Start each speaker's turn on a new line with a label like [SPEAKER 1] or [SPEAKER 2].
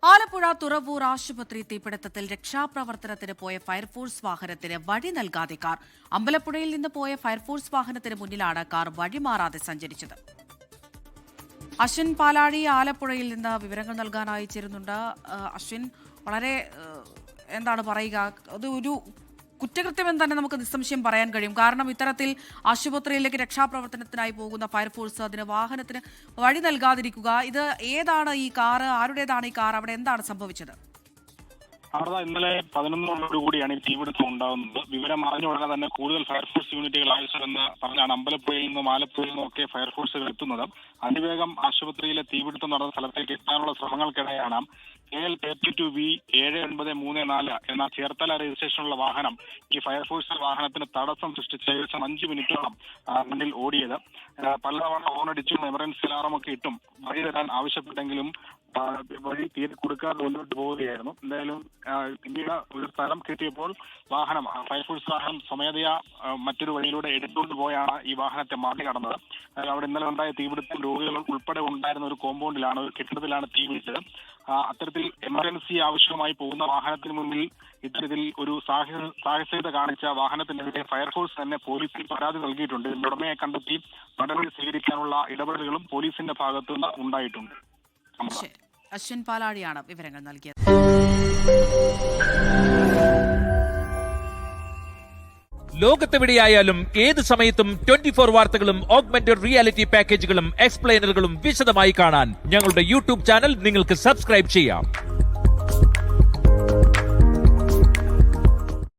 [SPEAKER 1] ആലപ്പുഴ തുറവൂർ ആശുപത്രി തീപിടുത്തത്തിൽ രക്ഷാപ്രവർത്തനത്തിന് പോയ ഫയർഫോഴ്സ് വാഹനത്തിന് വഴി നൽകാതെ കാർ. അമ്പലപ്പുഴയിൽ നിന്ന് പോയ ഫയർഫോഴ്സ് വാഹനത്തിന് മുന്നിലാണ് കാർ വഴിമാറാതെ സഞ്ചരിച്ചത്. അശ്വിൻ പാലാഴി ആലപ്പുഴയിൽ നിന്ന് വിവരങ്ങൾ നൽകാനായി ചേരുന്നുണ്ട്. അശ്വിൻ, വളരെ എന്താണ് പറയുക, അത് ഒരു കുറ്റകൃത്യമെന്ന് തന്നെ നമുക്ക് നിസ്സംശയം പറയാൻ കഴിയും. കാരണം ഇത്തരത്തിൽ ആശുപത്രിയിലേക്ക് രക്ഷാപ്രവർത്തനത്തിനായി പോകുന്ന ഫയർഫോഴ്സ് അതിന് വാഹനത്തിന് വഴി നൽകാതിരിക്കുക, ഇത് ഏതാണ് ഈ കാറ്, ആരുടേതാണ് ഈ കാർ, അവിടെ എന്താണ് സംഭവിച്ചത്?
[SPEAKER 2] ഇന്നലെ 11 കൂടിയാണ് ഈ തീപിടുത്തം ഉണ്ടാകുന്നത്. വിവരം അറിഞ്ഞ ഉടനെ തന്നെ കൂടുതൽ ഫയർഫോഴ്സ് യൂണിറ്റുകൾ ആവശ്യമെന്ന് പറഞ്ഞാണ് അമ്പലപ്പുഴയിൽ നിന്നും ആലപ്പുഴയിൽ നിന്നും ഒക്കെ ഫയർഫോഴ്സുകൾ എത്തുന്നത്. അതിവേഗം ആശുപത്രിയിലെ തീപിടുത്തം നടന്ന സ്ഥലത്തേക്ക് എത്താനുള്ള ശ്രമങ്ങൾക്കിടെയാണ് KL32V 7934 എന്ന ചേർത്തല രജിസ്ട്രേഷനുള്ള വാഹനം ഈ ഫയർഫോഴ്സ് വാഹനത്തിന് തടസ്സം സൃഷ്ടിച്ച് ഏകദേശം 5 മിനിറ്റോളം മുന്നിൽ ഓടിയത്. പലതവണ ഹോണടിച്ചും എമർജൻസി അലാറമൊക്കെ ഇട്ടും വഴി തരാൻ ആവശ്യപ്പെട്ടെങ്കിലും വഴി തീരെ കൊടുക്കാതെ മുന്നോട്ട് പോവുകയായിരുന്നു. എന്തായാലും പിന്നീട് ഒരു സ്ഥലം കിട്ടിയപ്പോൾ ഫയർഫോഴ്സ് വാഹനം സ്വമേധയാ മറ്റൊരു വഴിയിലൂടെ എടുത്തുകൊണ്ട് പോയാണ് ഈ വാഹനത്തെ മറികടന്നത്. അവിടെ ഇന്നലെ ഉണ്ടായ തീപിടുത്തം രോഗികൾ ഉൾപ്പെടെ ഉണ്ടായിരുന്ന ഒരു കോമ്പൗണ്ടിലാണ്, ഒരു കെട്ടിടത്തിലാണ് തീപിടിച്ചത്. അത്തരത്തിൽ എമർജൻസി ആവശ്യമായി പോകുന്ന വാഹനത്തിന് മുന്നിൽ ഇത്തരത്തിൽ ഒരു സാഹസികത കാണിച്ച വാഹനത്തിനെതിരെ ഫയർഫോഴ്സ് തന്നെ പോലീസിൽ പരാതി നൽകിയിട്ടുണ്ട്. ഇതിന്റെ ഉടമയെ കണ്ടെത്തി നടപടി സ്വീകരിക്കാനുള്ള ഇടപെടലുകളും പോലീസിന്റെ ഭാഗത്തുനിന്ന് ഉണ്ടായിട്ടുണ്ട്.
[SPEAKER 1] അശ്വിൻ പാലാഴിയാണ് വിവരങ്ങൾ നൽകിയത്.
[SPEAKER 3] ലോകത്തെവിടെയായാലും ഏത് സമയത്തും 24 വാർത്തകളും ഓഗ്മെന്റഡ് റിയാലിറ്റി പാക്കേജുകളും എക്സ്പ്ലെയിനറുകളും വിശദമായി കാണാൻ ഞങ്ങളുടെ യൂട്യൂബ് ചാനൽ നിങ്ങൾക്ക് സബ്സ്ക്രൈബ് ചെയ്യാം.